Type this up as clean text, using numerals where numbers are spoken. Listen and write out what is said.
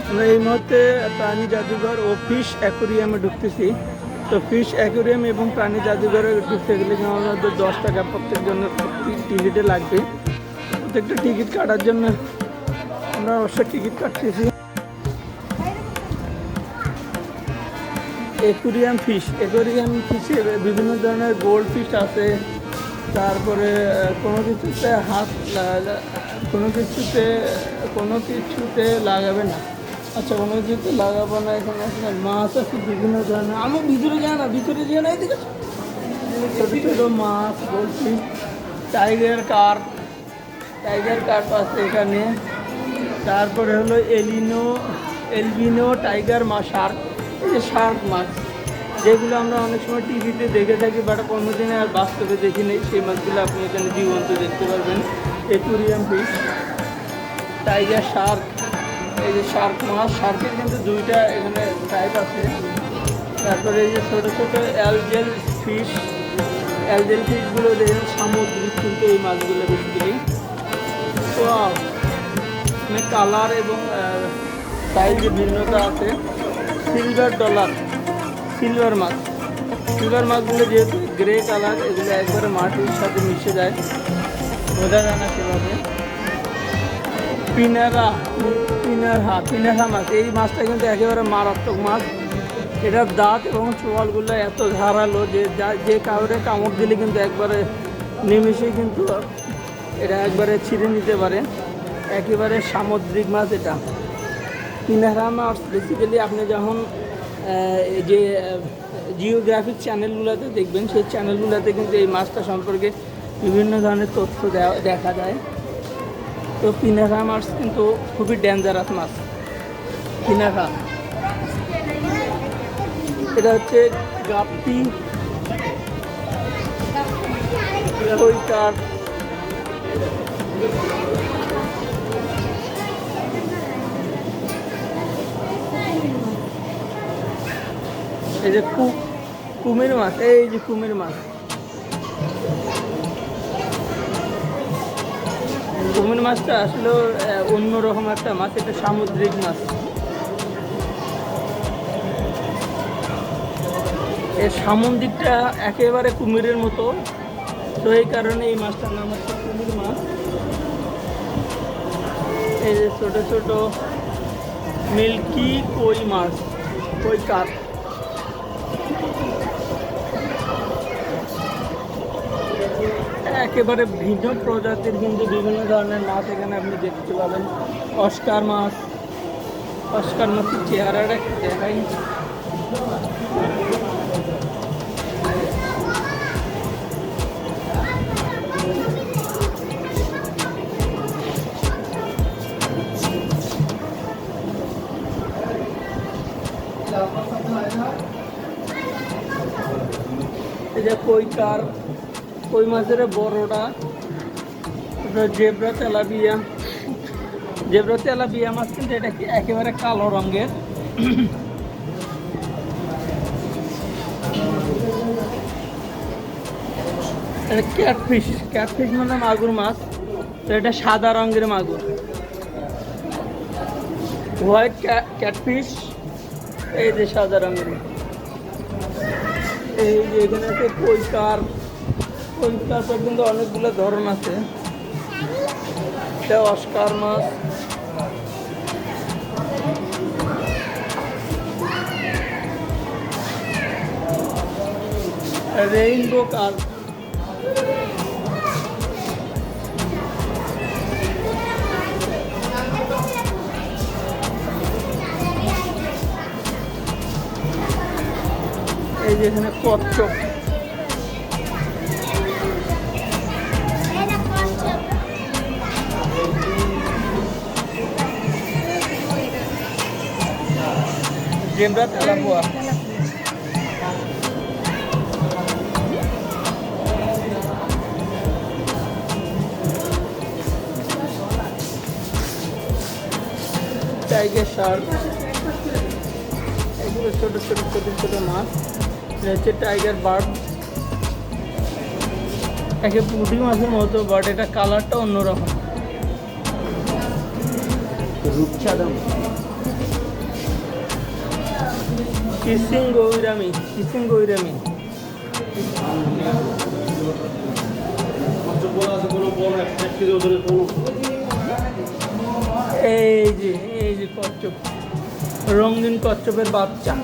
আমরা এই মুহূর্তে প্রাণী জাদুঘর ও ফিশ অ্যাকোরিয়ামে ঢুকতেছি। তো ফিশ অ্যাকোরিয়াম এবং প্রাণী জাদুঘরে ঢুকতে গেলে আমাদের 10 টাকা প্রত্যেক জন্য টিকিটে লাগবে। প্রত্যেকটা টিকিট কাটার জন্য আমরা অবশ্যই টিকিট কাটতেছি। অ্যাকোরিয়াম ফিশে বিভিন্ন ধরনের গোল্ড ফিশ আছে। তারপরে কোনো কিছুতে লাগাবে না। আচ্ছা, কোনো কিছুতে লাগাবো না। এখানে মাছ আছে বিভিন্ন ধরনের। আমি ভিতরে যাই না এদিকে। ছোটো ছোটো মাছ, গোল্ড ফিশ, টাইগার কার্প আছে এখানে। তারপরে হলো এলবিনো টাইগার মাছ, শার্ক। এই যে শার্ক মাছ, যেগুলো আমরা অনেক সময় টিভিতে দেখে থাকি, বাট কোনোদিনে আর বাস্তবে দেখি নেই, সেই মাছগুলো আপনি এখানে জীবন্ত দেখতে পারবেন। Aquarium fish, tiger, Shark. এই যে শার্ক মাছ, শার্কের কিন্তু দুইটা এখানে টাইপ আছে। তারপরে এই যে ছোটো ছোটো অ্যালজেল ফিশগুলো দেখেন, সামুদ্রিক কিন্তু এই মাছগুলো বেশিরভাগই। তো অনেক কালার এবং সাইজে ভিন্নতা আছে। সিলভার মাছগুলো যেহেতু গ্রে কালার, এগুলো একবারে মাটির সাথে মিশে যায়, বোঝা যায় না সেভাবে। পিনারা মাছ, এই মাছটা কিন্তু একেবারে মারাত্মক মাছ। এটার দাঁত এবং চোয়ালগুলো এত ধারালো যে কাউরে কামড় দিলে কিন্তু একবারে নিমিশেই কিন্তু এটা একবারে ছিঁড়ে নিতে পারে। একেবারে সামুদ্রিক মাছ এটা। পিনারা মাছ বেসিক্যালি আপনি যখন যে জিওগ্রাফিক চ্যানেলগুলোতে দেখবেন, সেই চ্যানেলগুলোতে কিন্তু এই মাছটা সম্পর্কে বিভিন্ন ধরনের তথ্য দেখা যায়। তো পিনারা মাছ কিন্তু খুবই ডেঞ্জারাস মাছ। পিনারা, এটা হচ্ছে গাপ্পি, কৈকার। এই যে কুমির মাছ, এই যে কুমির মাছটা আসলে অন্যরকম একটা মাছ, এটা সামুদ্রিক মাছ। এর সামুদ্রিকটা একেবারে কুমিরের মতো, তো এই কারণে এই মাছটার নাম হচ্ছে কুমির মাছ। এই যে ছোটো ছোটো মিল্কি কৈকার। একেবারে ভিন্ন প্রজাতির কিন্তু বিভিন্ন ধরনের মাছ এখানে আপনি দেখতে পাবেন। অস্কার মাছের চেহারাটা দেখাই। এই যে কই মাছের বড়টা, জেব্রা তেলাপিয়া মাছ, কিন্তু এটা একেবারে কালো রঙের। ক্যাটফিশ মানে মাগুর মাছ, তো এটা সাদা রঙের মাগুর। হোয়াইট ক্যাটফিশ, এই যে সাদা রঙের। এই যে এখানে আছে কৈকার কিন্তু অনেকগুলো ধরন আছে। এটা অস্কার মাছ। রেইনবো কার্প, এই যে এখানে কচ্ছপ, জেব্রা তেলাপিয়া। টাইগার শার্ক, এগুলো ছোটো ছোটো মাছ। হচ্ছে টাইগার বার্ড, একে পুঁটি মাছের মতো, বাট এটা কালারটা অন্যরকম। Kissing গৌরামি, kissing গৌরামি। এই যে কচ্ছপ, রঙিন কচ্ছপের বাচ্চা।